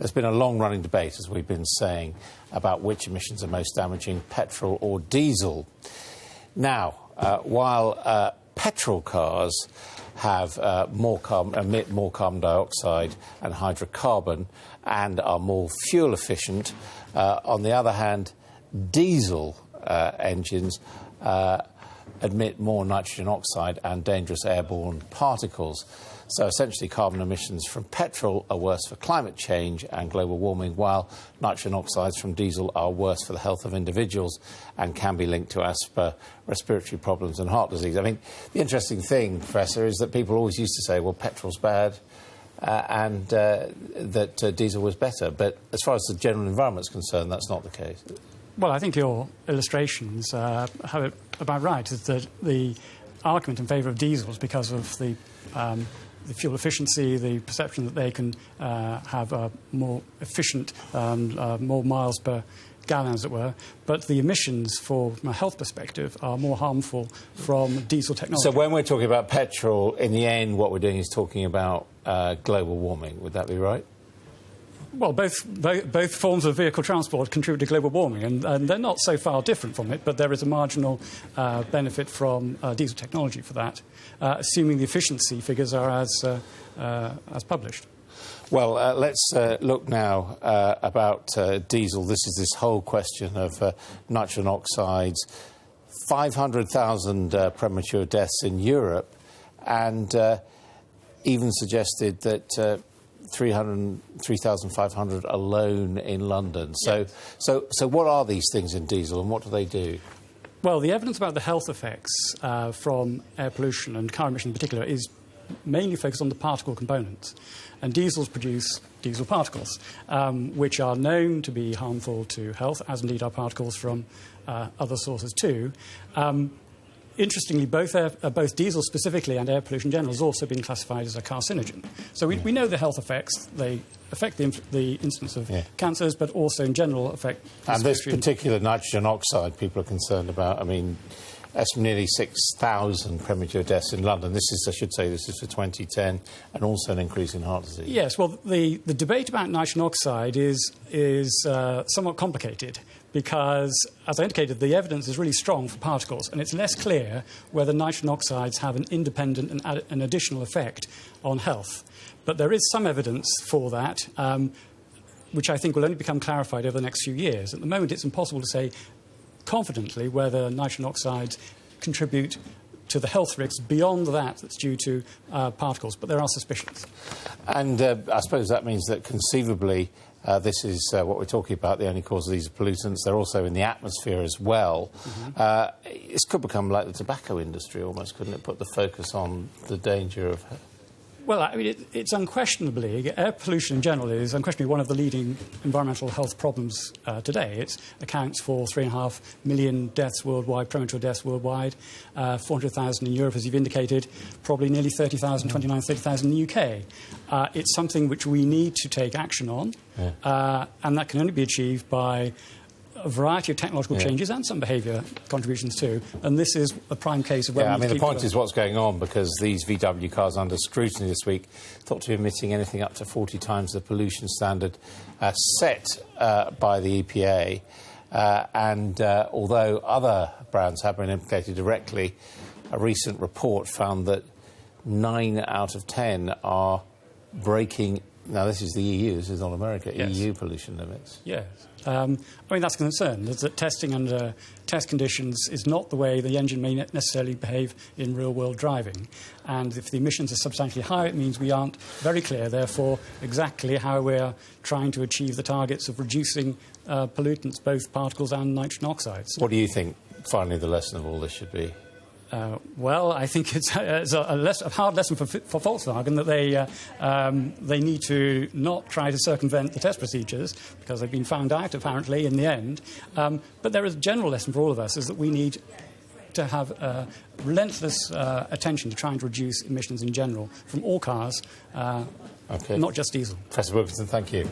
there's been a long-running debate, as we've been saying, about which emissions are most damaging, petrol or diesel. Now, while petrol cars have emit more carbon dioxide and hydrocarbon and are more fuel efficient, on the other hand, diesel engines emit more nitrogen oxide and dangerous airborne particles. So essentially carbon emissions from petrol are worse for climate change and global warming, while nitrogen oxides from diesel are worse for the health of individuals and can be linked to respiratory problems and heart disease. I mean, the interesting thing, Professor, is that people always used to say, well, petrol's bad and that diesel was better. But as far as the general environment's concerned, that's not the case. Well, I think your illustrations have it about right, is that the argument in favour of diesel is because of the fuel efficiency, the perception that they can have a more efficient and more miles per gallon, as it were. But the emissions, from a health perspective, are more harmful from diesel technology. So when we're talking about petrol, in the end, what we're doing is talking about global warming. Would that be right? Well, both forms of vehicle transport contribute to global warming, and they're not so far different from it, but there is a marginal benefit from diesel technology for that, assuming the efficiency figures are as published. Well, let's look now about diesel. This is this whole question of nitrogen oxides, 500,000 premature deaths in Europe, and even suggested that 3,500 alone in London. So what are these things in diesel and what do they do? Well, the evidence about the health effects from air pollution and car emission in particular is mainly focused on the particle components. And diesels produce diesel particles, which are known to be harmful to health, as indeed are particles from other sources too. Interestingly, both diesel specifically and air pollution in general has also been classified as a carcinogen. So we know the health effects. They affect the incidence of cancers, but also in general affect... And this particular nitrogen oxide people are concerned about, I mean, that's nearly 6,000 premature deaths in London. This is, I should say, this is for 2010, and also an increase in heart disease. Yes, well, the debate about nitrogen oxide is somewhat complicated, because, as I indicated, the evidence is really strong for particles, and it's less clear whether nitrogen oxides have an independent and an additional effect on health. But there is some evidence for that, which I think will only become clarified over the next few years. At the moment, it's impossible to say confidently whether nitrogen oxides contribute to the health risks beyond that's due to particles, but there are suspicions. And I suppose that means that conceivably this is what we're talking about, the only cause of these pollutants. They're also in the atmosphere as well. Mm-hmm. This could become like the tobacco industry almost, couldn't it? Put the focus on the danger of... Well, I mean, it's unquestionably, air pollution in general is unquestionably one of the leading environmental health problems today. It accounts for 3.5 million deaths worldwide, premature deaths worldwide, 400,000 in Europe, as you've indicated, probably nearly 30,000, 30,000 in the UK. It's something which we need to take action on, and that can only be achieved by a variety of technological changes and some behaviour contributions too, and this is a prime case of where we need to keep the point is what's going on, because these VW cars under scrutiny this week thought to be emitting anything up to 40 times the pollution standard set by the EPA, and although other brands have been implicated directly, a recent report found that 9 out of 10 are breaking... Now, this is the EU, this is not America, EU pollution limits. Yes. I mean, that's a concern, that testing under test conditions is not the way the engine may necessarily behave in real-world driving. And if the emissions are substantially higher, it means we aren't very clear, therefore, exactly how we're trying to achieve the targets of reducing pollutants, both particles and nitrogen oxides. What do you think, finally, the lesson of all this should be? Well, I think it's a hard lesson for Volkswagen that they need to not try to circumvent the test procedures, because they've been found out, apparently, in the end. But there is a general lesson for all of us, is that we need to have relentless attention to trying to reduce emissions in general from all cars, not just diesel. Professor Wilkinson, thank you.